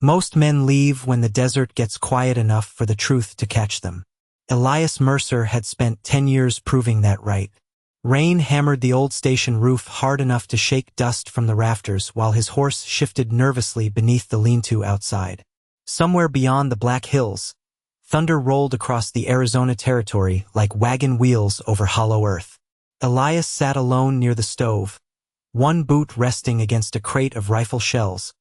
Most men leave when the desert gets quiet enough for the truth to catch them. Elias Mercer had spent 10 years proving that right. Rain hammered the old station roof hard enough to shake dust from the rafters while his horse shifted nervously beneath the lean-to outside. Somewhere beyond the Black Hills, thunder rolled across the Arizona territory like wagon wheels over hollow earth. Elias sat alone near the stove, one boot resting against a crate of rifle shells,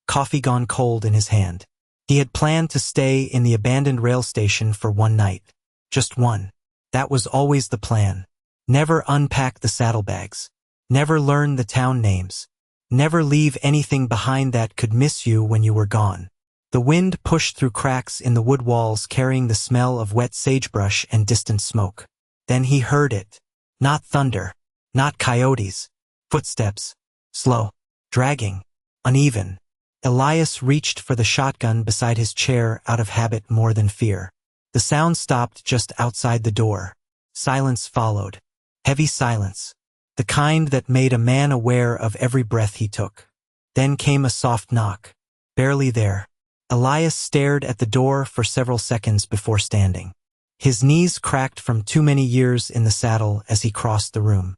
coffee gone cold in his hand. He had planned to stay in the abandoned rail station for one night. Just one. That was always the plan. Never unpack the saddlebags. Never learn the town names. Never leave anything behind that could miss you when you were gone. The wind pushed through cracks in the wood walls carrying the smell of wet sagebrush and distant smoke. Then he heard it. Not thunder. Not coyotes. Footsteps. Slow. Dragging. Uneven. Elias reached for the shotgun beside his chair out of habit more than fear. The sound stopped just outside the door. Silence followed. Heavy silence. The kind that made a man aware of every breath he took. Then came a soft knock. Barely there. Elias stared at the door for several seconds before standing. His knees cracked from too many years in the saddle as he crossed the room.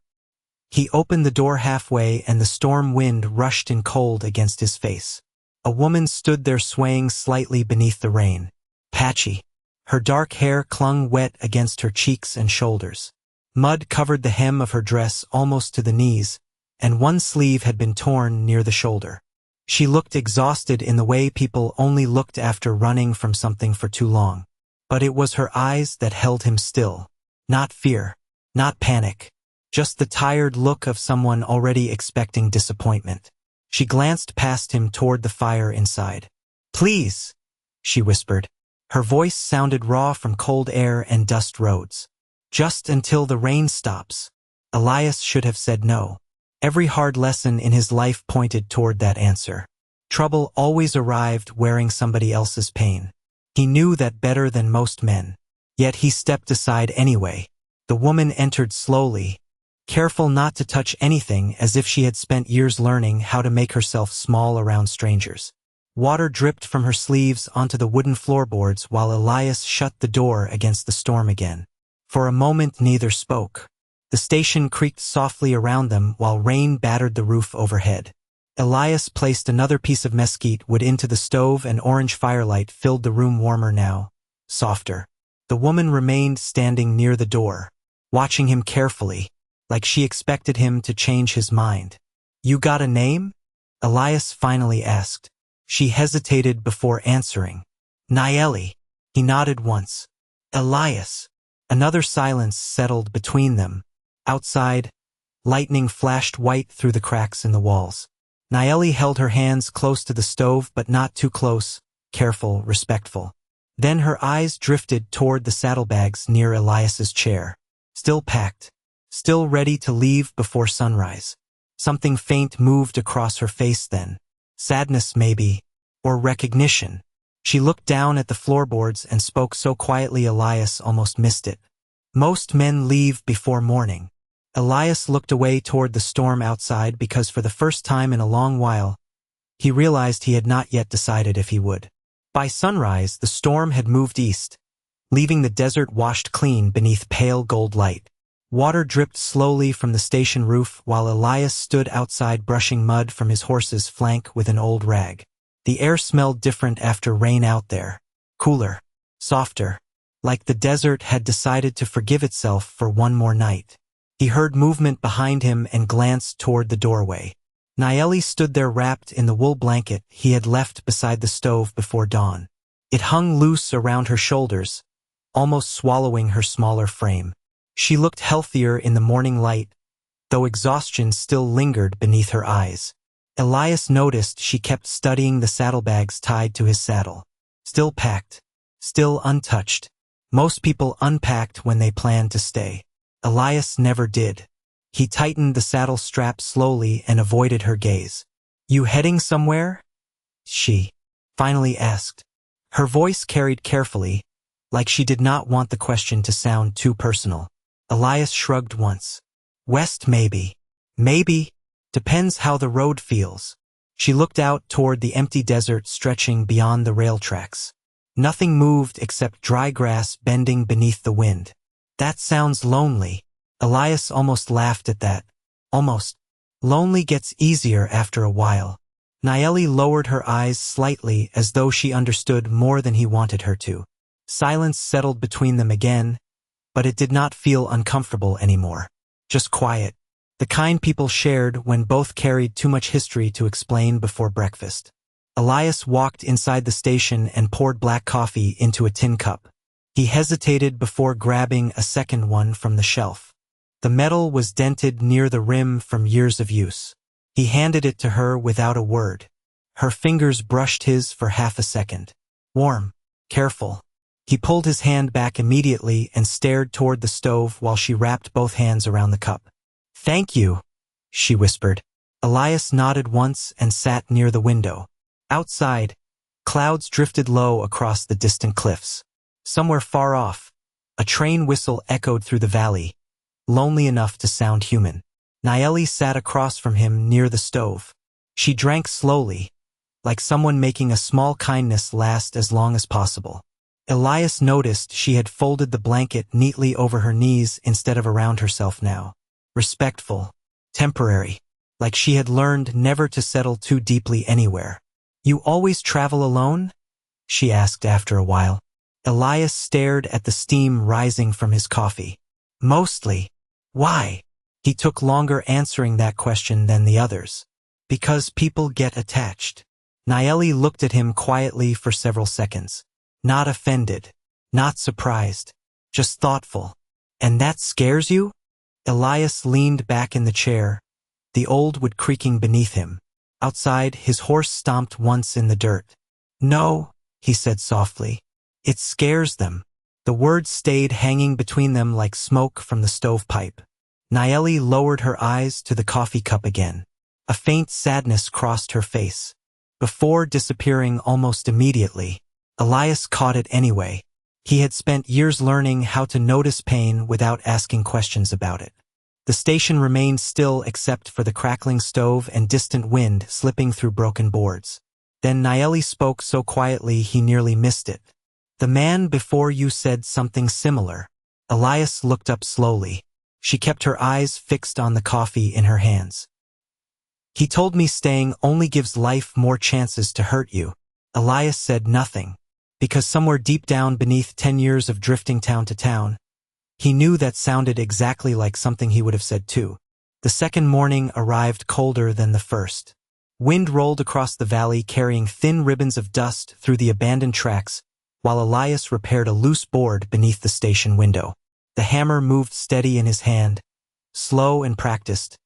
He opened the door halfway and the storm wind rushed in cold against his face. A woman stood there swaying slightly beneath the rain. Patchy. Her dark hair clung wet against her cheeks and shoulders. Mud covered the hem of her dress almost to the knees, and one sleeve had been torn near the shoulder. She looked exhausted in the way people only looked after running from something for too long. But it was her eyes that held him still. Not fear. Not panic. Just the tired look of someone already expecting disappointment. She glanced past him toward the fire inside. "Please," she whispered. Her voice sounded raw from cold air and dust roads. "Just until the rain stops." Elias should have said no. Every hard lesson in his life pointed toward that answer. Trouble always arrived wearing somebody else's pain. He knew that better than most men. Yet he stepped aside anyway. The woman entered slowly, careful not to touch anything as if she had spent years learning how to make herself small around strangers. Water dripped from her sleeves onto the wooden floorboards while Elias shut the door against the storm again. For a moment neither spoke. The station creaked softly around them while rain battered the roof overhead. Elias placed another piece of mesquite wood into the stove and orange firelight filled the room warmer now, softer. The woman remained standing near the door, watching him carefully, like she expected him to change his mind. "You got a name?" Elias finally asked. She hesitated before answering. "Nayeli." He nodded once. "Elias." Another silence settled between them. Outside, lightning flashed white through the cracks in the walls. Nayeli held her hands close to the stove but not too close, careful, respectful. Then her eyes drifted toward the saddlebags near Elias's chair. Still packed. Still ready to leave before sunrise. Something faint moved across her face then. Sadness maybe, or recognition. She looked down at the floorboards and spoke so quietly Elias almost missed it. "Most men leave before morning." Elias looked away toward the storm outside because for the first time in a long while, he realized he had not yet decided if he would. By sunrise, the storm had moved east, leaving the desert washed clean beneath pale gold light. Water dripped slowly from the station roof while Elias stood outside brushing mud from his horse's flank with an old rag. The air smelled different after rain out there. Cooler. Softer. Like the desert had decided to forgive itself for one more night. He heard movement behind him and glanced toward the doorway. Nayeli stood there wrapped in the wool blanket he had left beside the stove before dawn. It hung loose around her shoulders, almost swallowing her smaller frame. She looked healthier in the morning light, though exhaustion still lingered beneath her eyes. Elias noticed she kept studying the saddlebags tied to his saddle. Still packed. Still untouched. Most people unpacked when they planned to stay. Elias never did. He tightened the saddle strap slowly and avoided her gaze. "You heading somewhere?" she finally asked. Her voice carried carefully, like she did not want the question to sound too personal. Elias shrugged once. "West maybe. Maybe. Depends how the road feels." She looked out toward the empty desert stretching beyond the rail tracks. Nothing moved except dry grass bending beneath the wind. That sounds lonely. Elias almost laughed at that. Almost. Lonely gets easier after a while. Nayeli lowered her eyes slightly as though she understood more than he wanted her to. Silence settled between them again, but it did not feel uncomfortable anymore. Just quiet. The kind people shared when both carried too much history to explain before breakfast. Elias walked inside the station and poured black coffee into a tin cup. He hesitated before grabbing a second one from the shelf. The metal was dented near the rim from years of use. He handed it to her without a word. Her fingers brushed his for half a second. Warm. Careful. He pulled his hand back immediately and stared toward the stove while she wrapped both hands around the cup. Thank you, she whispered. Elias nodded once and sat near the window. Outside, clouds drifted low across the distant cliffs. Somewhere far off, a train whistle echoed through the valley, lonely enough to sound human. Nayeli sat across from him near the stove. She drank slowly, like someone making a small kindness last as long as possible. Elias noticed she had folded the blanket neatly over her knees instead of around herself now. Respectful, temporary, like she had learned never to settle too deeply anywhere. You always travel alone? She asked after a while. Elias stared at the steam rising from his coffee. Mostly. Why? He took longer answering that question than the others. Because people get attached. Nayeli looked at him quietly for several seconds. Not offended. Not surprised. Just thoughtful. And that scares you? Elias leaned back in the chair, the old wood creaking beneath him. Outside, his horse stomped once in the dirt. No, he said softly. It scares them. The words stayed hanging between them like smoke from the stovepipe. Nayeli lowered her eyes to the coffee cup again. A faint sadness crossed her face. Before disappearing almost immediately, Elias caught it anyway. He had spent years learning how to notice pain without asking questions about it. The station remained still except for the crackling stove and distant wind slipping through broken boards. Then Nayeli spoke so quietly he nearly missed it. The man before you said something similar. Elias looked up slowly. She kept her eyes fixed on the coffee in her hands. He told me staying only gives life more chances to hurt you. Elias said nothing, because somewhere deep down beneath 10 years of drifting town to town, he knew that sounded exactly like something he would have said too. The second morning arrived colder than the first. Wind rolled across the valley carrying thin ribbons of dust through the abandoned tracks, while Elias repaired a loose board beneath the station window. The hammer moved steady in his hand, slow and practiced,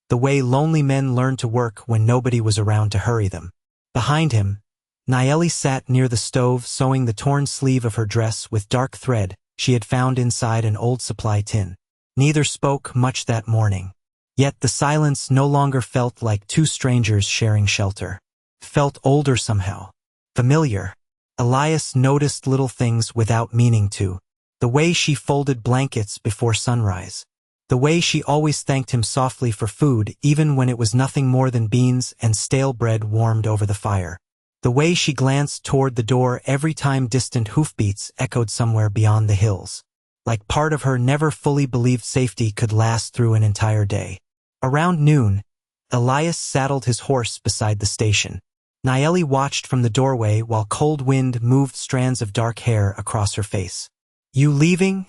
the way lonely men learn to work when nobody was around to hurry them. Behind him, Nayeli sat near the stove sewing the torn sleeve of her dress with dark thread she had found inside an old supply tin. Neither spoke much that morning. Yet the silence no longer felt like two strangers sharing shelter. It felt older somehow. Familiar. Elias noticed little things without meaning to. The way she folded blankets before sunrise. The way she always thanked him softly for food even when it was nothing more than beans and stale bread warmed over the fire. The way she glanced toward the door every time distant hoofbeats echoed somewhere beyond the hills. Like part of her never fully believed safety could last through an entire day. Around noon, Elias saddled his horse beside the station. Nayeli watched from the doorway while cold wind moved strands of dark hair across her face. You leaving?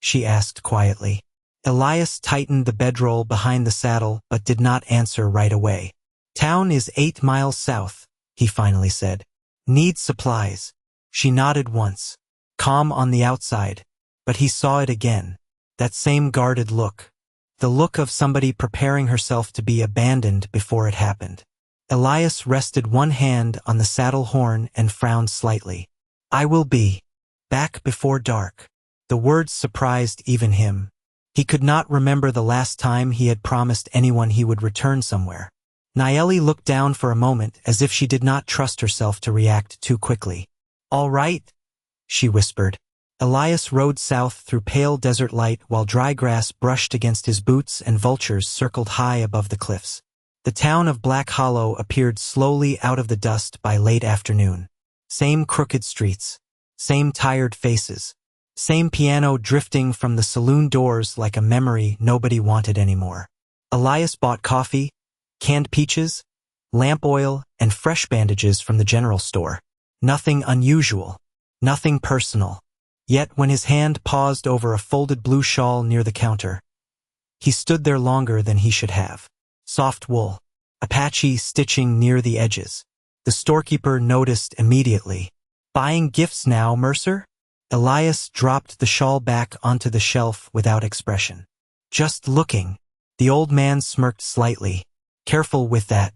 She asked quietly. Elias tightened the bedroll behind the saddle but did not answer right away. Town is 8 miles south, he finally said. Need supplies. She nodded once. Calm on the outside, but he saw it again. That same guarded look. The look of somebody preparing herself to be abandoned before it happened. Elias rested one hand on the saddle horn and frowned slightly. I will be back before dark. The words surprised even him. He could not remember the last time he had promised anyone he would return somewhere. Nayeli looked down for a moment as if she did not trust herself to react too quickly. All right, she whispered. Elias rode south through pale desert light while dry grass brushed against his boots and vultures circled high above the cliffs. The town of Black Hollow appeared slowly out of the dust by late afternoon. Same crooked streets. Same tired faces. Same piano drifting from the saloon doors like a memory nobody wanted anymore. Elias bought coffee, canned peaches, lamp oil, and fresh bandages from the general store. Nothing unusual. Nothing personal. Yet when his hand paused over a folded blue shawl near the counter, he stood there longer than he should have. Soft wool. Apache stitching near the edges. The storekeeper noticed immediately. Buying gifts now, Mercer? Elias dropped the shawl back onto the shelf without expression. Just looking. The old man smirked slightly. Careful with that.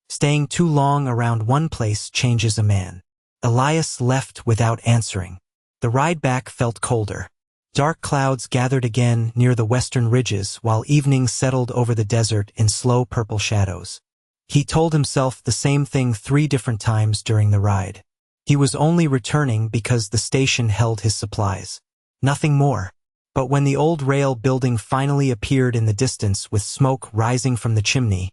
Staying too long around one place changes a man. Elias left without answering. The ride back felt colder. Dark clouds gathered again near the western ridges while evening settled over the desert in slow purple shadows. He told himself the same thing 3 different times during the ride. He was only returning because the station held his supplies. Nothing more. But when the old rail building finally appeared in the distance with smoke rising from the chimney,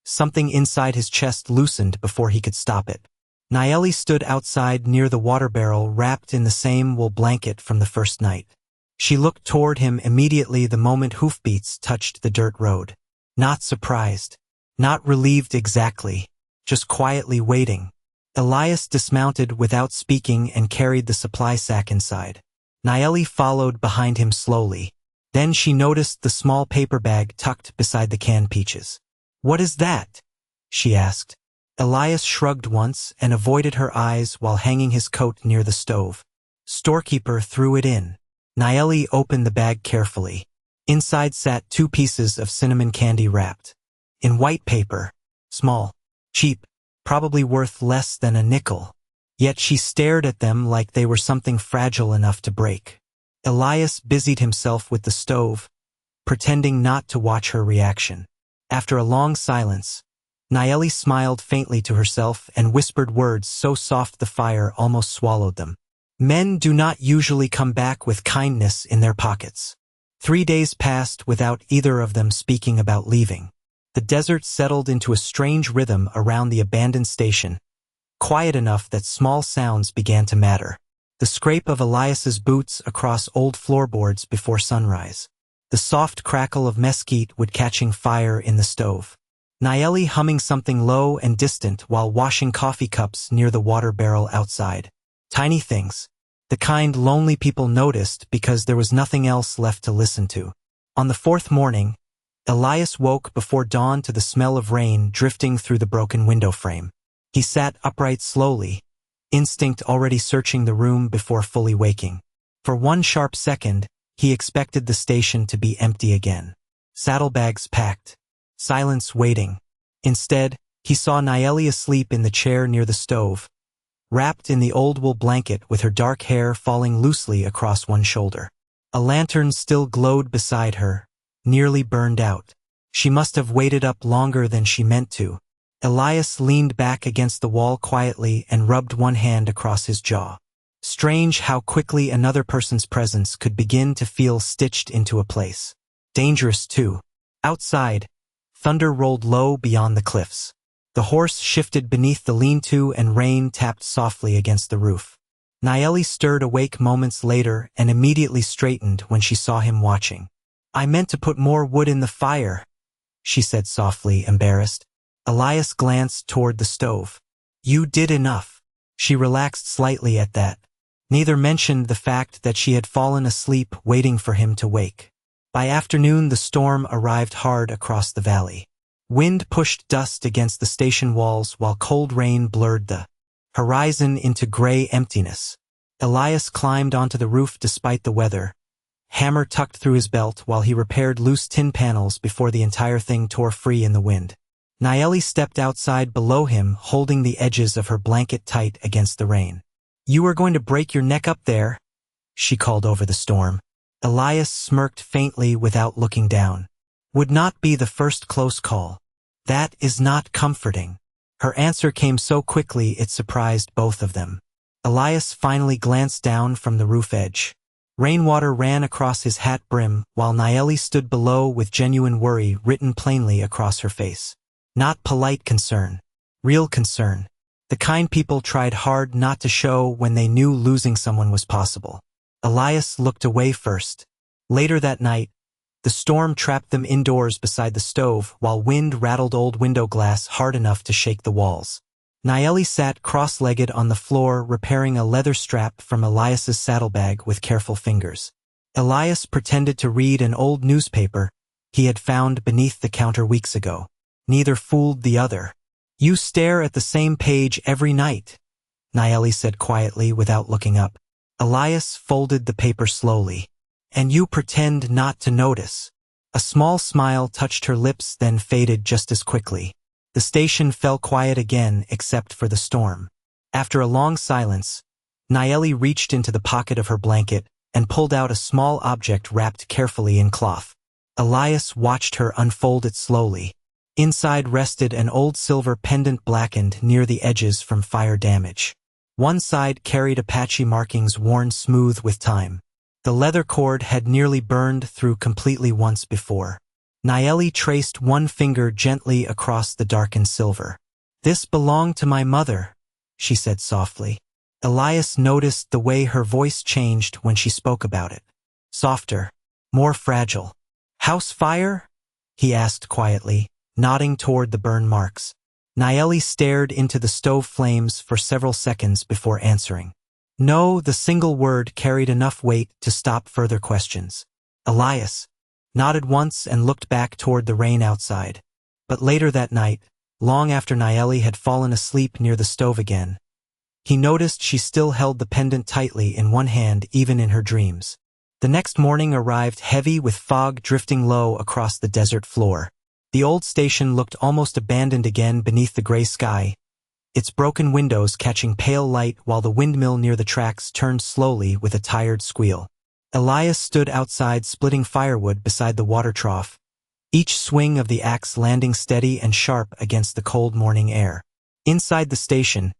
something inside his chest loosened before he could stop it. Nayeli stood outside near the water barrel wrapped in the same wool blanket from the first night. She looked toward him immediately the moment hoofbeats touched the dirt road. Not surprised. Not relieved exactly. Just quietly waiting. Elias dismounted without speaking and carried the supply sack inside. Nayeli followed behind him slowly. Then she noticed the small paper bag tucked beside the canned peaches. "What is that?" she asked. Elias shrugged once and avoided her eyes while hanging his coat near the stove. Storekeeper threw it in. Nayeli opened the bag carefully. Inside sat 2 pieces of cinnamon candy wrapped in white paper. Small. Cheap. Probably worth less than a nickel. Yet she stared at them like they were something fragile enough to break. Elias busied himself with the stove, pretending not to watch her reaction. After a long silence, Nayeli smiled faintly to herself and whispered words so soft the fire almost swallowed them. Men do not usually come back with kindness in their pockets. 3 days passed without either of them speaking about leaving. The desert settled into a strange rhythm around the abandoned station, quiet enough that small sounds began to matter. The scrape of Elias's boots across old floorboards before sunrise. The soft crackle of mesquite wood catching fire in the stove. Nayeli humming something low and distant while washing coffee cups near the water barrel outside. Tiny things. The kind lonely people noticed because there was nothing else left to listen to. On the 4th morning, Elias woke before dawn to the smell of rain drifting through the broken window frame. He sat upright slowly, instinct already searching the room before fully waking. For one sharp second, he expected the station to be empty again. Saddlebags packed. Silence waiting. Instead, he saw Nayeli asleep in the chair near the stove, wrapped in the old wool blanket with her dark hair falling loosely across one shoulder. A lantern still glowed beside her, nearly burned out. She must have waited up longer than she meant to. Elias leaned back against the wall quietly and rubbed one hand across his jaw. Strange how quickly another person's presence could begin to feel stitched into a place. Dangerous, too. Outside, thunder rolled low beyond the cliffs. The horse shifted beneath the lean-to and rain tapped softly against the roof. Nayeli stirred awake moments later and immediately straightened when she saw him watching. "I meant to put more wood in the fire," she said softly, embarrassed. Elias glanced toward the stove. "You did enough." She relaxed slightly at that. Neither mentioned the fact that she had fallen asleep waiting for him to wake. By afternoon, the storm arrived hard across the valley. Wind pushed dust against the station walls while cold rain blurred the horizon into gray emptiness. Elias climbed onto the roof despite the weather, hammer tucked through his belt while he repaired loose tin panels before the entire thing tore free in the wind. Nayeli stepped outside below him, holding the edges of her blanket tight against the rain. "You are going to break your neck up there," she called over the storm. Elias smirked faintly without looking down. "Would not be the first close call." "That is not comforting." Her answer came so quickly it surprised both of them. Elias finally glanced down from the roof edge. Rainwater ran across his hat brim while Nayeli stood below with genuine worry written plainly across her face. Not polite concern. Real concern. The kind people tried hard not to show when they knew losing someone was possible. Elias looked away first. Later that night, the storm trapped them indoors beside the stove while wind rattled old window glass hard enough to shake the walls. Nayeli sat cross-legged on the floor repairing a leather strap from Elias's saddlebag with careful fingers. Elias pretended to read an old newspaper he had found beneath the counter weeks ago. Neither fooled the other. "You stare at the same page every night," Nayeli said quietly without looking up. Elias folded the paper slowly. "And you pretend not to notice." A small smile touched her lips then faded just as quickly. The station fell quiet again except for the storm. After a long silence, Nayeli reached into the pocket of her blanket and pulled out a small object wrapped carefully in cloth. Elias watched her unfold it slowly. Inside rested an old silver pendant blackened near the edges from fire damage. One side carried Apache markings worn smooth with time. The leather cord had nearly burned through completely once before. Nayeli traced one finger gently across the darkened silver. "This belonged to my mother," she said softly. Elias noticed the way her voice changed when she spoke about it. Softer, more fragile. "House fire?" he asked quietly, nodding toward the burn marks. Nayeli stared into the stove flames for several seconds before answering. No, the single word carried enough weight to stop further questions. Elias nodded once and looked back toward the rain outside. But later that night, long after Nayeli had fallen asleep near the stove again, he noticed she still held the pendant tightly in one hand even in her dreams. The next morning arrived heavy with fog drifting low across the desert floor. The old station looked almost abandoned again beneath the gray sky, its broken windows catching pale light while the windmill near the tracks turned slowly with a tired squeal. Elias stood outside splitting firewood beside the water trough, each swing of the axe landing steady and sharp against the cold morning air. Inside the station,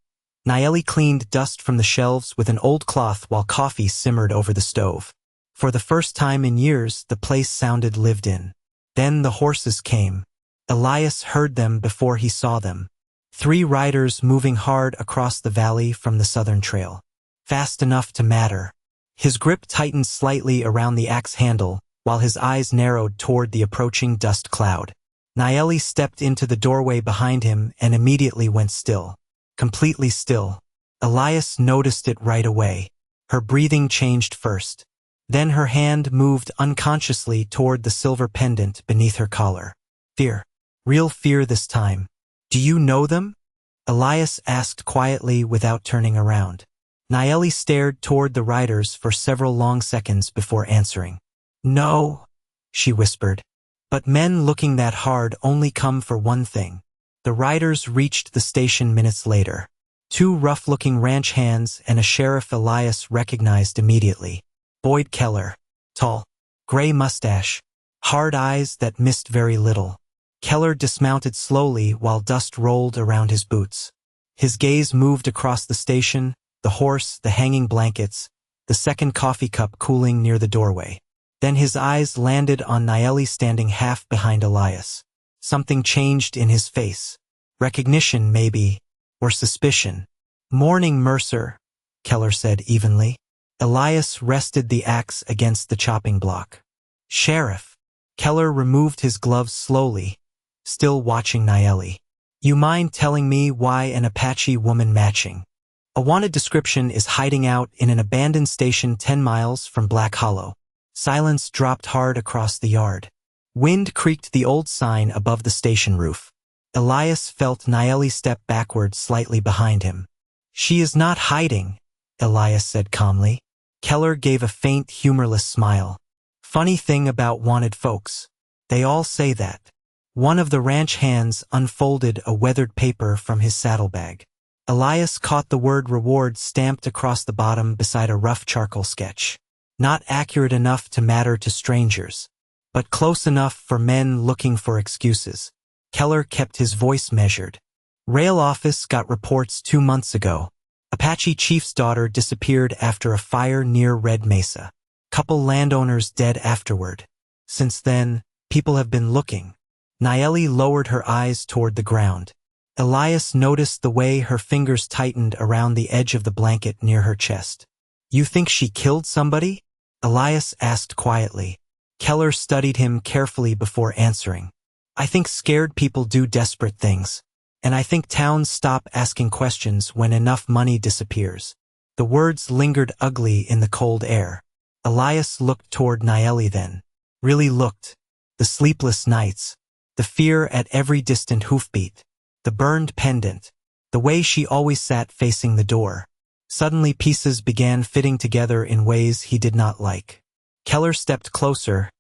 Nayeli cleaned dust from the shelves with an old cloth while coffee simmered over the stove. For the first time in years, the place sounded lived in. Then the horses came. Elias heard them before he saw them. 3 riders moving hard across the valley from the southern trail. Fast enough to matter. His grip tightened slightly around the axe handle, while his eyes narrowed toward the approaching dust cloud. Nayeli stepped into the doorway behind him and immediately went still. Completely still. Elias noticed it right away. Her breathing changed first. Then her hand moved unconsciously toward the silver pendant beneath her collar. Fear. Real fear this time. "Do you know them?" Elias asked quietly without turning around. Nayeli stared toward the riders for several long seconds before answering. "No," she whispered. "But men looking that hard only come for one thing." The riders reached the station minutes later. 2 rough-looking ranch hands and a sheriff Elias recognized immediately. Boyd Keller. Tall. Gray mustache. Hard eyes that missed very little. Keller dismounted slowly while dust rolled around his boots. His gaze moved across the station, the horse, the hanging blankets, the second coffee cup cooling near the doorway. Then his eyes landed on Nayeli standing half behind Elias. Something changed in his face. Recognition, maybe, or suspicion. "Morning, Mercer," Keller said evenly. Elias rested the axe against the chopping block. "Sheriff." Keller removed his gloves slowly, still watching Nayeli. "You mind telling me why an Apache woman matching? A wanted description is hiding out in an abandoned station 10 miles from Black Hollow." Silence dropped hard across the yard. Wind creaked the old sign above the station roof. Elias felt Nayeli step backward slightly behind him. "She is not hiding," Elias said calmly. Keller gave a faint, humorless smile. "Funny thing about wanted folks. They all say that." One of the ranch hands unfolded a weathered paper from his saddlebag. Elias caught the word reward stamped across the bottom beside a rough charcoal sketch. Not accurate enough to matter to strangers, but close enough for men looking for excuses. Keller kept his voice measured. "Rail office got reports 2 months ago. Apache chief's daughter disappeared after a fire near Red Mesa. Couple landowners dead afterward. Since then, people have been looking. Naeli lowered her eyes toward the ground. Elias noticed the way her fingers tightened around the edge of the blanket near her chest. You think she killed somebody? Elias asked quietly. Keller studied him carefully before answering. I think scared people do desperate things. And I think towns stop asking questions when enough money disappears. The words lingered ugly in the cold air. Elias looked toward Naeli then. Really looked. The sleepless nights. The fear at every distant hoofbeat. The burned pendant. The way she always sat facing the door. Suddenly pieces began fitting together in ways he did not like. Keller stepped closer,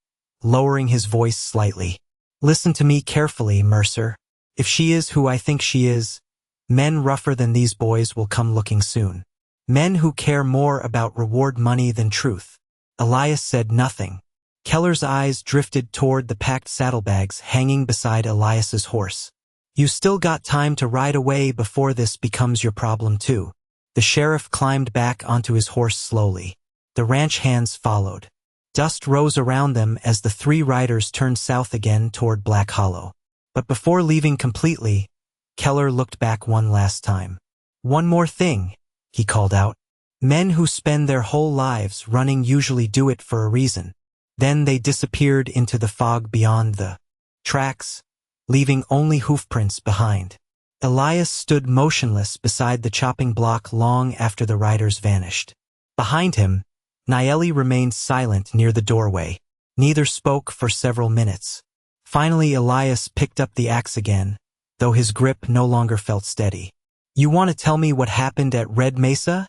lowering his voice slightly. Listen to me carefully, Mercer. If she is who I think she is, men rougher than these boys will come looking soon. Men who care more about reward money than truth. Elias said nothing. Keller's eyes drifted toward the packed saddlebags hanging beside Elias's horse. You still got time to ride away before this becomes your problem too. The sheriff climbed back onto his horse slowly. The ranch hands followed. Dust rose around them as the three riders turned south again toward Black Hollow. But before leaving completely, Keller looked back one last time. One more thing, he called out. Men who spend their whole lives running usually do it for a reason. Then they disappeared into the fog beyond the tracks, leaving only hoofprints behind. Elias stood motionless beside the chopping block long after the riders vanished. Behind him, Naeli remained silent near the doorway. Neither spoke for several minutes. Finally, Elias picked up the axe again, though his grip no longer felt steady. You want to tell me what happened at Red Mesa?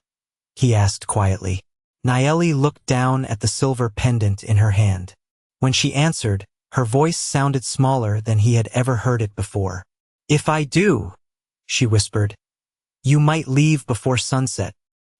He asked quietly. Naeli looked down at the silver pendant in her hand. When she answered, her voice sounded smaller than he had ever heard it before. If I do, she whispered, you might leave before sunset.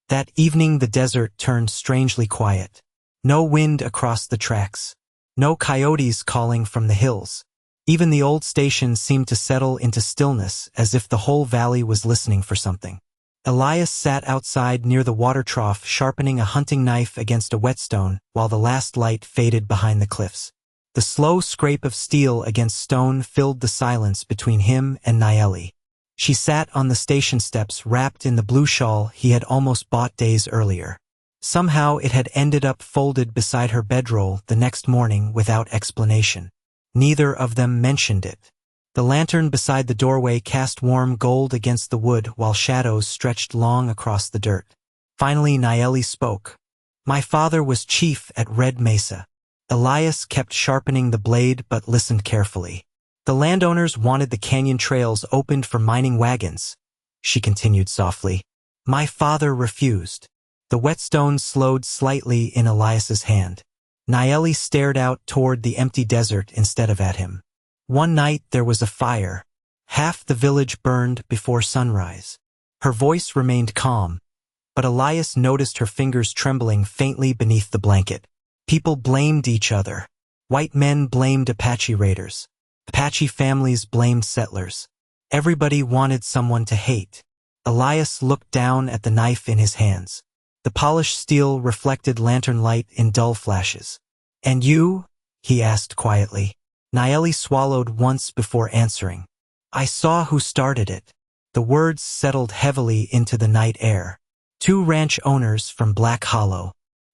That evening the desert turned strangely quiet. No wind across the tracks. No coyotes calling from the hills. Even the old station seemed to settle into stillness as if the whole valley was listening for something. Elias sat outside near the water trough sharpening a hunting knife against a whetstone while the last light faded behind the cliffs. The slow scrape of steel against stone filled the silence between him and Naeli. She sat on the station steps wrapped in the blue shawl he had almost bought days earlier. Somehow it had ended up folded beside her bedroll the next morning without explanation. Neither of them mentioned it. The lantern beside the doorway cast warm gold against the wood while shadows stretched long across the dirt. Finally Naeli spoke. My father was chief at Red Mesa. Elias kept sharpening the blade but listened carefully. The landowners wanted the canyon trails opened for mining wagons, she continued softly. My father refused. The whetstone slowed slightly in Elias's hand. Naeli stared out toward the empty desert instead of at him. One night there was a fire. Half the village burned before sunrise. Her voice remained calm, but Elias noticed her fingers trembling faintly beneath the blanket. People blamed each other. White men blamed Apache raiders. Apache families blamed settlers. Everybody wanted someone to hate. Elias looked down at the knife in his hands. The polished steel reflected lantern light in dull flashes. And you? He asked quietly. Naeli swallowed once before answering. I saw who started it. The words settled heavily into the night air. 2 ranch owners from Black Hollow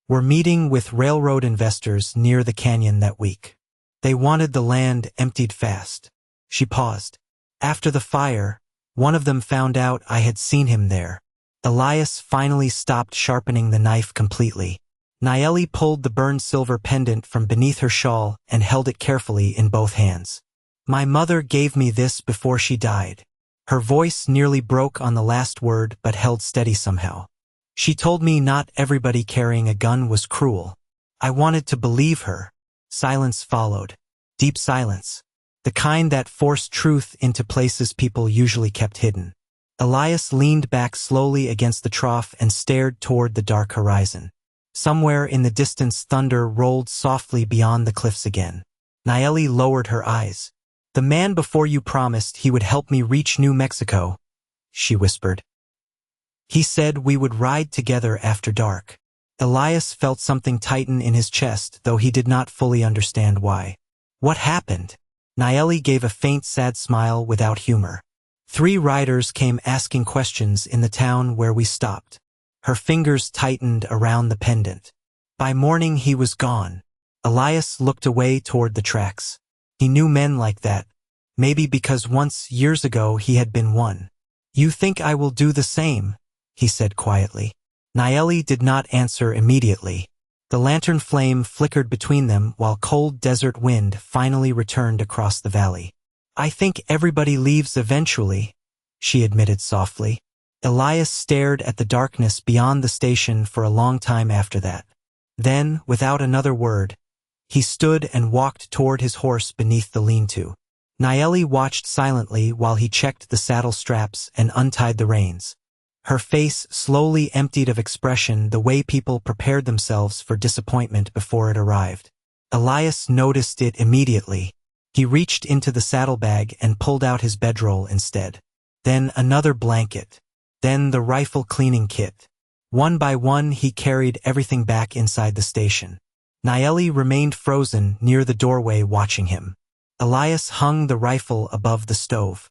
were meeting with railroad investors near the canyon that week. They wanted the land emptied fast. She paused. After the fire, one of them found out I had seen him there. Elias finally stopped sharpening the knife completely. Naeli pulled the burned silver pendant from beneath her shawl and held it carefully in both hands. My mother gave me this before she died. Her voice nearly broke on the last word but held steady somehow. She told me not everybody carrying a gun was cruel. I wanted to believe her. Silence followed. Deep silence. The kind that forced truth into places people usually kept hidden. Elias leaned back slowly against the trough and stared toward the dark horizon. Somewhere in the distance thunder rolled softly beyond the cliffs again. Naeli lowered her eyes. The man before you promised he would help me reach New Mexico, she whispered. He said we would ride together after dark. Elias felt something tighten in his chest, though he did not fully understand why. What happened? Naeli gave a faint sad smile without humor. 3 riders came asking questions in the town where we stopped. Her fingers tightened around the pendant. By morning he was gone. Elias looked away toward the tracks. He knew men like that, maybe because once, years ago, he had been one. You think I will do the same? He said quietly. Naeli did not answer immediately. The lantern flame flickered between them while cold desert wind finally returned across the valley. I think everybody leaves eventually, she admitted softly. Elias stared at the darkness beyond the station for a long time after that. Then, without another word, he stood and walked toward his horse beneath the lean-to. Naeli watched silently while he checked the saddle straps and untied the reins. Her face slowly emptied of expression the way people prepared themselves for disappointment before it arrived. Elias noticed it immediately. He reached into the saddlebag and pulled out his bedroll instead. Then another blanket. Then the rifle cleaning kit. One by one he carried everything back inside the station. Naeli remained frozen near the doorway watching him. Elias hung the rifle above the stove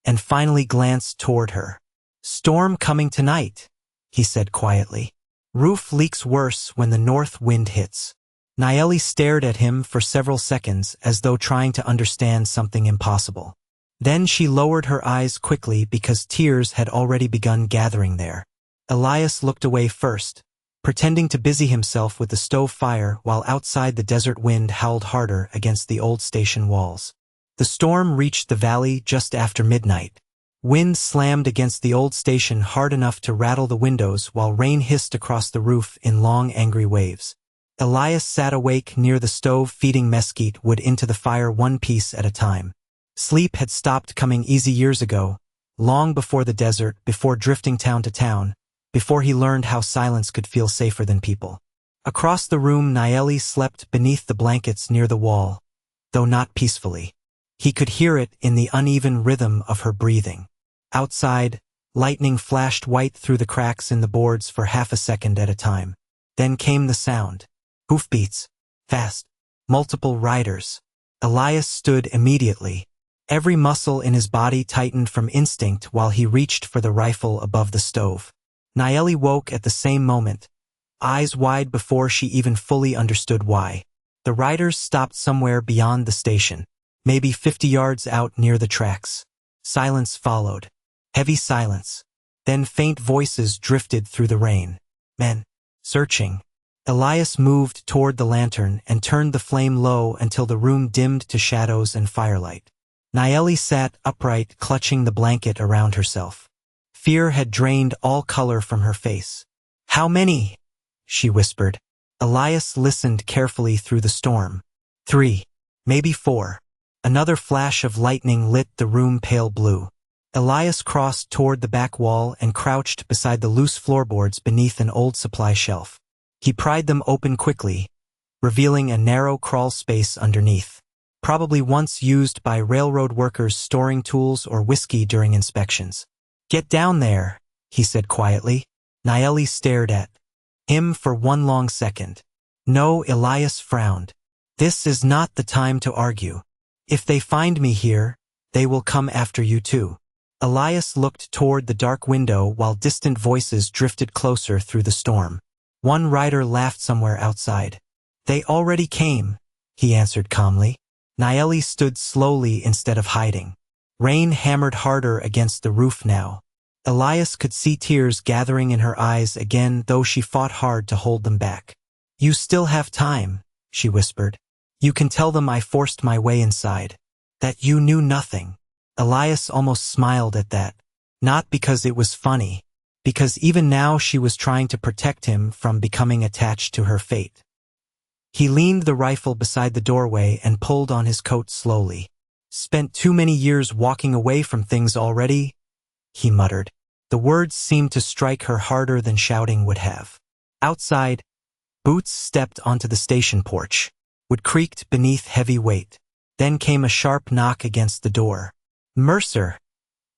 and finally glanced toward her. Storm coming tonight, he said quietly. Roof leaks worse when the north wind hits. Naeli stared at him for several seconds as though trying to understand something impossible. Then she lowered her eyes quickly because tears had already begun gathering there. Elias looked away first, pretending to busy himself with the stove fire while outside the desert wind howled harder against the old station walls. The storm reached the valley just after midnight. Wind slammed against the old station hard enough to rattle the windows while rain hissed across the roof in long angry waves. Elias sat awake near the stove feeding mesquite wood into the fire one piece at a time. Sleep had stopped coming easy years ago, long before the desert, before drifting town to town, before he learned how silence could feel safer than people. Across the room Naeli slept beneath the blankets near the wall, though not peacefully. He could hear it in the uneven rhythm of her breathing. Outside, lightning flashed white through the cracks in the boards for half a second at a time. Then came the sound. Hoofbeats. Fast. Multiple riders. Elias stood immediately. Every muscle in his body tightened from instinct while he reached for the rifle above the stove. Naeli woke at the same moment, eyes wide before she even fully understood why. The riders stopped somewhere beyond the station, maybe 50 yards out near the tracks. Silence followed. Heavy silence. Then faint voices drifted through the rain. Men. Searching. Elias moved toward the lantern and turned the flame low until the room dimmed to shadows and firelight. Naeli sat upright, clutching the blanket around herself. Fear had drained all color from her face. How many? She whispered. Elias listened carefully through the storm. 3. Maybe 4. Another flash of lightning lit the room pale blue. Elias crossed toward the back wall and crouched beside the loose floorboards beneath an old supply shelf. He pried them open quickly, revealing a narrow crawl space underneath, probably once used by railroad workers storing tools or whiskey during inspections. Get down there, he said quietly. Naeli stared at him for one long second. No, Elias frowned. This is not the time to argue. If they find me here, they will come after you too. Elias looked toward the dark window while distant voices drifted closer through the storm. One rider laughed somewhere outside. They already came, he answered calmly. Naeli stood slowly instead of hiding. Rain hammered harder against the roof now. Elias could see tears gathering in her eyes again, though she fought hard to hold them back. You still have time, she whispered. You can tell them I forced my way inside. That you knew nothing. Elias almost smiled at that. Not because it was funny, because even now she was trying to protect him from becoming attached to her fate. He leaned the rifle beside the doorway and pulled on his coat slowly. Spent too many years walking away from things already, he muttered. The words seemed to strike her harder than shouting would have. Outside, boots stepped onto the station porch. Wood creaked beneath heavy weight. Then came a sharp knock against the door. Mercer,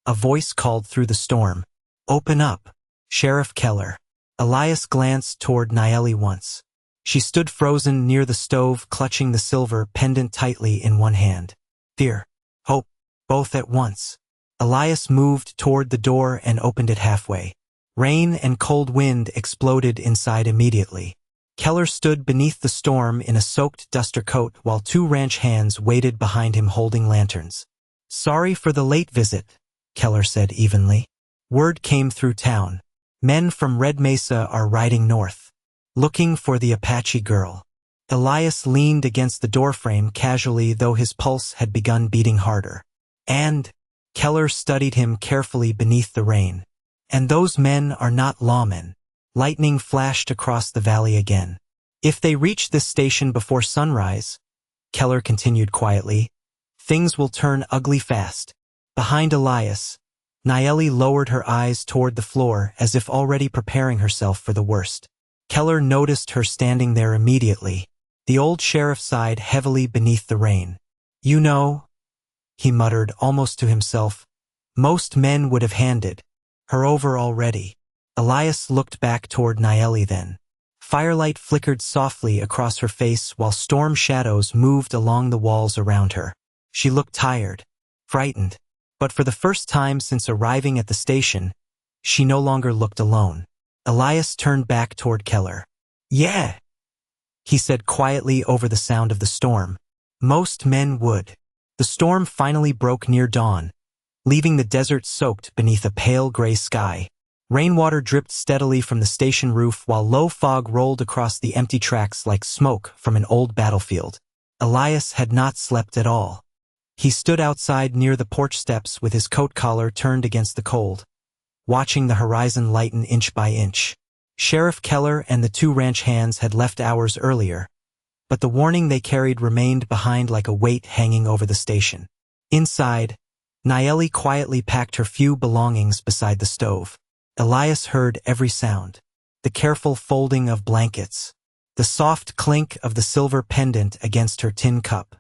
a voice called through the storm. Open up, Sheriff Keller. Elias glanced toward Naeli once. She stood frozen near the stove, clutching the silver pendant tightly in one hand. fear, hope, both at once. Elias moved toward the door and opened it halfway. Rain and cold wind exploded inside immediately. Keller stood beneath the storm in a soaked duster coat while two ranch hands waited behind him holding lanterns. "Sorry for the late visit," Keller said evenly. "Word came through town. Men from Red Mesa are riding north, looking for the Apache girl." Elias leaned against the doorframe casually, though his pulse had begun beating harder. "And," Keller studied him carefully beneath the rain, "and those men are not lawmen." Lightning flashed across the valley again. "If they reach this station before sunrise," Keller continued quietly, "things will turn ugly fast." Behind Elias, Nayeli lowered her eyes toward the floor as if already preparing herself for the worst. Keller noticed her standing there immediately. The old sheriff sighed heavily beneath the rain. "You know," he muttered almost to himself, "most men would have handed her over already." Elias looked back toward Nayeli then. Firelight flickered softly across her face while storm shadows moved along the walls around her. She looked tired, frightened, but for the first time since arriving at the station, she no longer looked alone. Elias turned back toward Keller. "Yeah," he said quietly over the sound of the storm. "Most men would." The storm finally broke near dawn, leaving the desert soaked beneath a pale gray sky. Rainwater dripped steadily from the station roof while low fog rolled across the empty tracks like smoke from an old battlefield. Elias had not slept at all. He stood outside near the porch steps with his coat collar turned against the cold, watching the horizon lighten inch by inch. Sheriff Keller and the two ranch hands had left hours earlier, but the warning they carried remained behind like a weight hanging over the station. Inside, Nayeli quietly packed her few belongings beside the stove. Elias heard every sound: the careful folding of blankets, the soft clink of the silver pendant against her tin cup,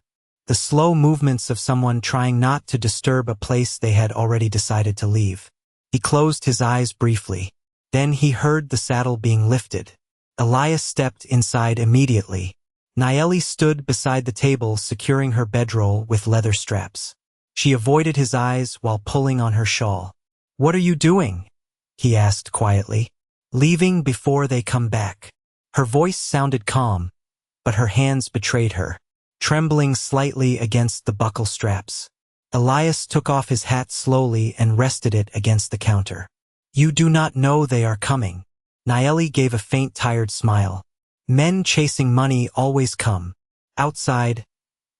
the slow movements of someone trying not to disturb a place they had already decided to leave. He closed his eyes briefly. Then he heard the saddle being lifted. Elias stepped inside immediately. Nayeli stood beside the table securing her bedroll with leather straps. She avoided his eyes while pulling on her shawl. "What are you doing?" he asked quietly. "Leaving before they come back." Her voice sounded calm, but her hands betrayed her, trembling slightly against the buckle straps. Elias took off his hat slowly and rested it against the counter. "You do not know they are coming." Nayeli gave a faint, tired smile. "Men chasing money always come." Outside,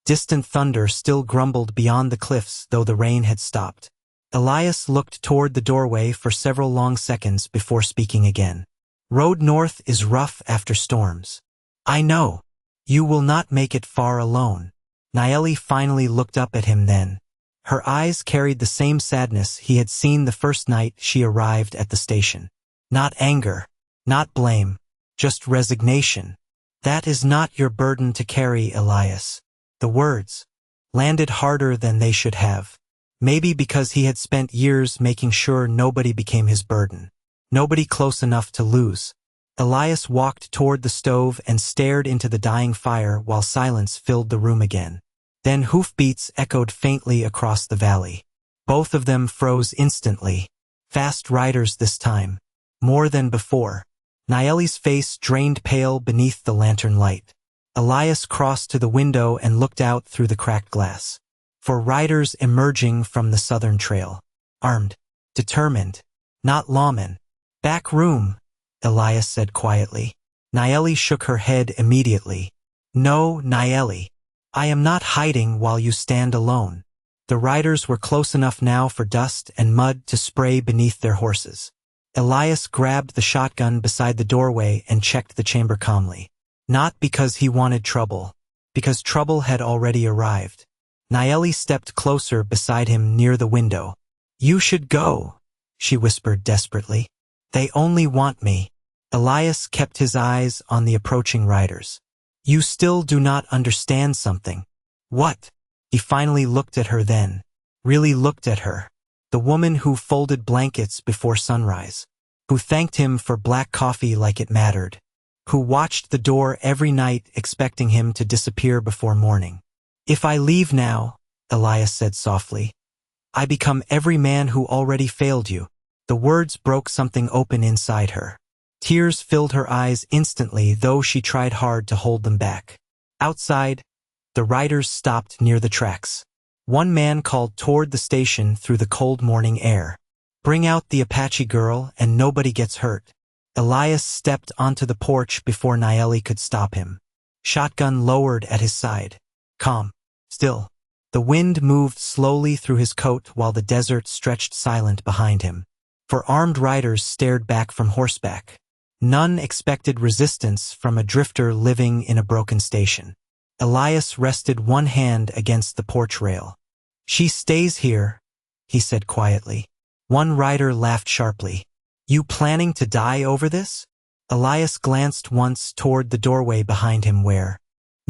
distant thunder still grumbled beyond the cliffs, though the rain had stopped. Elias looked toward the doorway for several long seconds before speaking again. "Road north is rough after storms. I know. You will not make it far alone." Nayeli finally looked up at him then. Her eyes carried the same sadness he had seen the first night she arrived at the station. Not anger, not blame, just resignation. "That is not your burden to carry, Elias." The words landed harder than they should have. Maybe because he had spent years making sure nobody became his burden. Nobody close enough to lose. Elias walked toward the stove and stared into the dying fire while silence filled the room again. Then hoofbeats echoed faintly across the valley. Both of them froze instantly. Fast riders this time. More than before. Nayeli's face drained pale beneath the lantern light. Elias crossed to the window and looked out through the cracked glass. For riders emerging from the southern trail. Armed. Determined. Not lawmen. "Back room," Elias said quietly. Nayeli shook her head immediately. "No, Nayeli. I am not hiding while you stand alone." The riders were close enough now for dust and mud to spray beneath their horses. Elias grabbed the shotgun beside the doorway and checked the chamber calmly. Not because he wanted trouble, because trouble had already arrived. Nayeli stepped closer beside him near the window. "You should go," she whispered desperately. "They only want me." Elias kept his eyes on the approaching riders. "You still do not understand something." "What?" He finally looked at her then. Really looked at her. The woman who folded blankets before sunrise. Who thanked him for black coffee like it mattered. Who watched the door every night expecting him to disappear before morning. "If I leave now," Elias said softly. I become every man who already failed you. The words broke something open inside her. Tears filled her eyes instantly, though she tried hard to hold them back. Outside, the riders stopped near the tracks. One man called toward the station through the cold morning air. Bring out the Apache girl and nobody gets hurt. Elias stepped onto the porch before Nayeli could stop him. Shotgun lowered at his side. Calm. Still. The wind moved slowly through his coat while the desert stretched silent behind him. Four armed riders stared back from horseback. None expected resistance from a drifter living in a broken station. Elias rested one hand against the porch rail. She stays here, he said quietly. One rider laughed sharply. You planning to die over this? Elias glanced once toward the doorway behind him where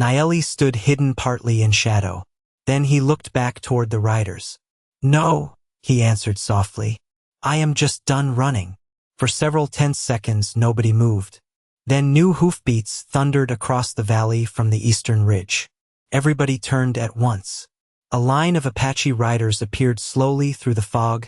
Nayeli stood hidden partly in shadow. Then he looked back toward the riders. No, he answered softly. I am just done running. For several tense seconds nobody moved. Then new hoofbeats thundered across the valley from the eastern ridge. Everybody turned at once. A line of Apache riders appeared slowly through the fog,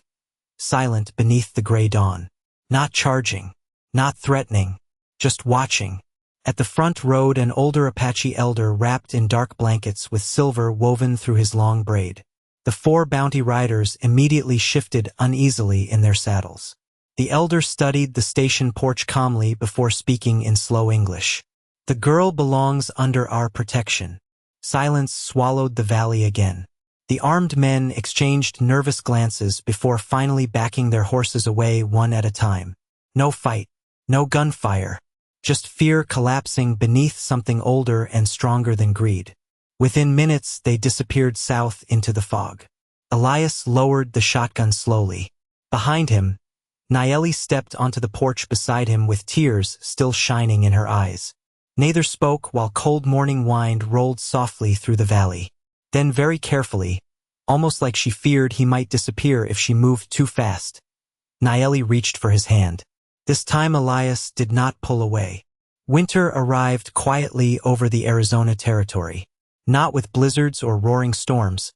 silent beneath the gray dawn. Not charging, not threatening, just watching. At the front rode an older Apache elder wrapped in dark blankets with silver woven through his long braid. The four bounty riders immediately shifted uneasily in their saddles. The elder studied the station porch calmly before speaking in slow English. The girl belongs under our protection. Silence swallowed the valley again. The armed men exchanged nervous glances before finally backing their horses away one at a time. No fight, no gunfire. Just fear collapsing beneath something older and stronger than greed. Within minutes, they disappeared south into the fog. Elias lowered the shotgun slowly. Behind him, Nayeli stepped onto the porch beside him with tears still shining in her eyes. Neither spoke while cold morning wind rolled softly through the valley. Then very carefully, almost like she feared he might disappear if she moved too fast, Nayeli reached for his hand. This time Elias did not pull away. Winter arrived quietly over the Arizona territory, not with blizzards or roaring storms,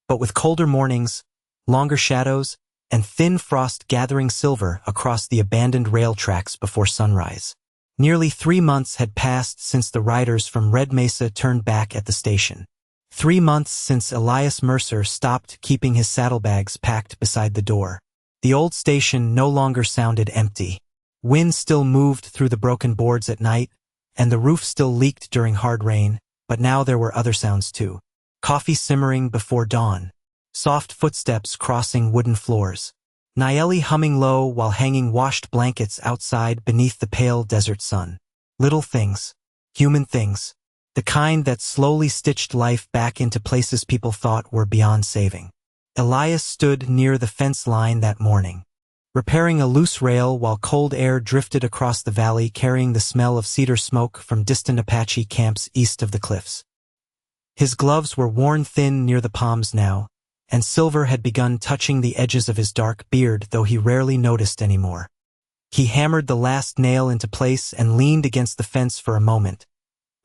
but with colder mornings, longer shadows, and thin frost gathering silver across the abandoned rail tracks before sunrise. Nearly 3 months had passed since the riders from Red Mesa turned back at the station. 3 months since Elias Mercer stopped keeping his saddlebags packed beside the door. The old station no longer sounded empty. Wind still moved through the broken boards at night, and the roof still leaked during hard rain, but now there were other sounds too. Coffee simmering before dawn. Soft footsteps crossing wooden floors. Nayeli humming low while hanging washed blankets outside beneath the pale desert sun. Little things. Human things. The kind that slowly stitched life back into places people thought were beyond saving. Elias stood near the fence line that morning, repairing a loose rail while cold air drifted across the valley carrying the smell of cedar smoke from distant Apache camps east of the cliffs. His gloves were worn thin near the palms now, and silver had begun touching the edges of his dark beard, though he rarely noticed anymore. He hammered the last nail into place and leaned against the fence for a moment,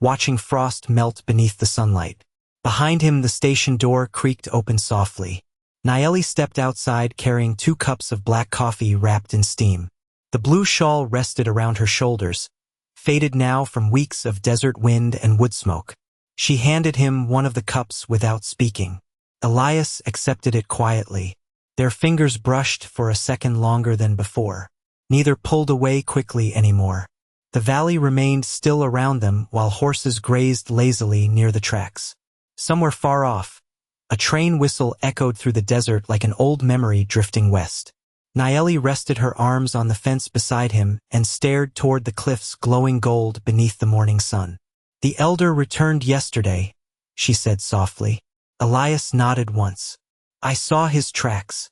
watching frost melt beneath the sunlight. Behind him the station door creaked open softly. Nayeli stepped outside carrying 2 cups of black coffee wrapped in steam. The blue shawl rested around her shoulders, faded now from weeks of desert wind and wood smoke. She handed him one of the cups without speaking. Elias accepted it quietly. Their fingers brushed for a second longer than before. Neither pulled away quickly anymore. The valley remained still around them while horses grazed lazily near the tracks. Somewhere far off, a train whistle echoed through the desert like an old memory drifting west. Nayeli rested her arms on the fence beside him and stared toward the cliffs glowing gold beneath the morning sun. The elder returned yesterday, she said softly. Elias nodded once. I saw his tracks.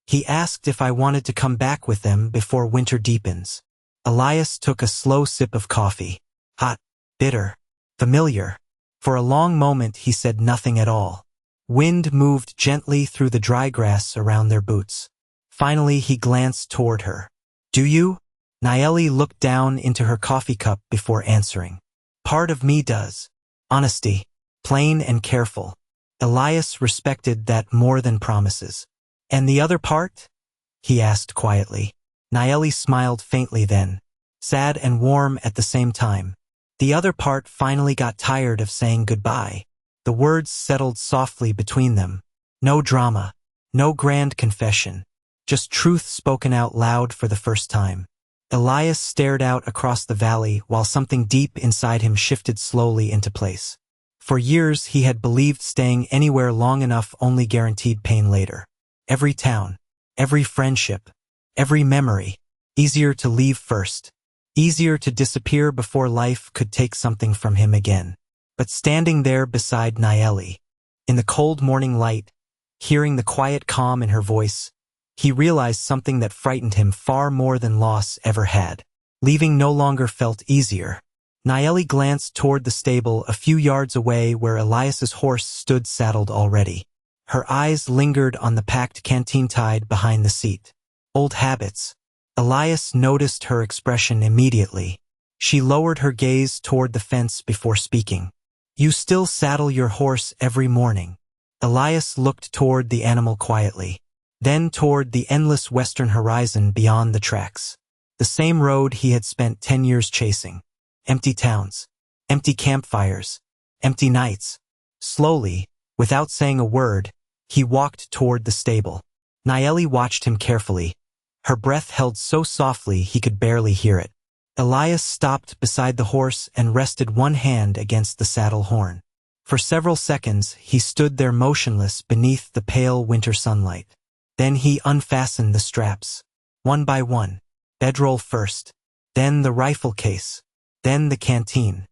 He asked if I wanted to come back with them before winter deepens. Elias took a slow sip of coffee. Hot, bitter, familiar. For a long moment he said nothing at all. Wind moved gently through the dry grass around their boots. Finally he glanced toward her. Do you? Nayeli looked down into her coffee cup before answering. Part of me does. Honesty. Plain and careful. Elias respected that more than promises. "And the other part?" he asked quietly. Naeli smiled faintly then, sad and warm at the same time. The other part finally got tired of saying goodbye. The words settled softly between them. No drama, no grand confession, just truth spoken out loud for the first time. Elias stared out across the valley while something deep inside him shifted slowly into place. For years he had believed staying anywhere long enough only guaranteed pain later. Every town, every friendship, every memory, easier to leave first. Easier to disappear before life could take something from him again. But standing there beside Naeli, in the cold morning light, hearing the quiet calm in her voice, he realized something that frightened him far more than loss ever had. Leaving no longer felt easier. Naeli glanced toward the stable a few yards away where Elias's horse stood saddled already. Her eyes lingered on the packed canteen tied behind the seat. Old habits. Elias noticed her expression immediately. She lowered her gaze toward the fence before speaking. "You still saddle your horse every morning." Elias looked toward the animal quietly, then toward the endless western horizon beyond the tracks. The same road he had spent 10 years chasing. Empty towns, empty campfires, empty nights. Slowly, without saying a word, he walked toward the stable. Naeli watched him carefully, her breath held so softly he could barely hear it. Elias stopped beside the horse and rested one hand against the saddle horn. For several seconds, he stood there motionless beneath the pale winter sunlight. Then he unfastened the straps. One by one. Bedroll first. Then the rifle case. Then the canteen.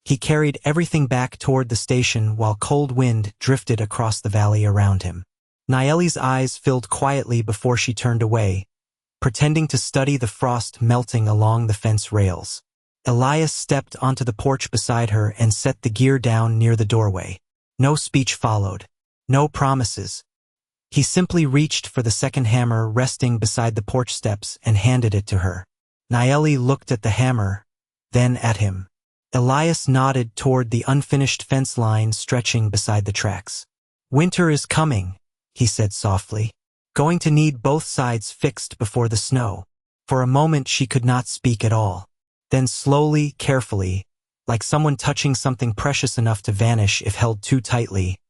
He carried everything back toward the station while cold wind drifted across the valley around him. Naeli's eyes filled quietly before she turned away, pretending to study the frost melting along the fence rails. Elias stepped onto the porch beside her and set the gear down near the doorway. No speech followed. No promises. He simply reached for the second hammer resting beside the porch steps and handed it to her. Naeli looked at the hammer, then at him. Elias nodded toward the unfinished fence line stretching beside the tracks. "Winter is coming," he said softly. "Going to need both sides fixed before the snow." For a moment she could not speak at all. Then slowly, carefully, like someone touching something precious enough to vanish if held too tightly,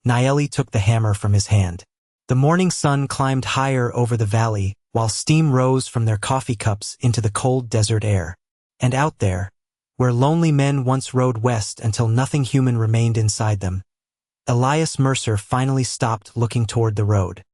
Naeli took the hammer from his hand. The morning sun climbed higher over the valley, while steam rose from their coffee cups into the cold desert air. And out there, where lonely men once rode west until nothing human remained inside them, Elias Mercer finally stopped looking toward the road.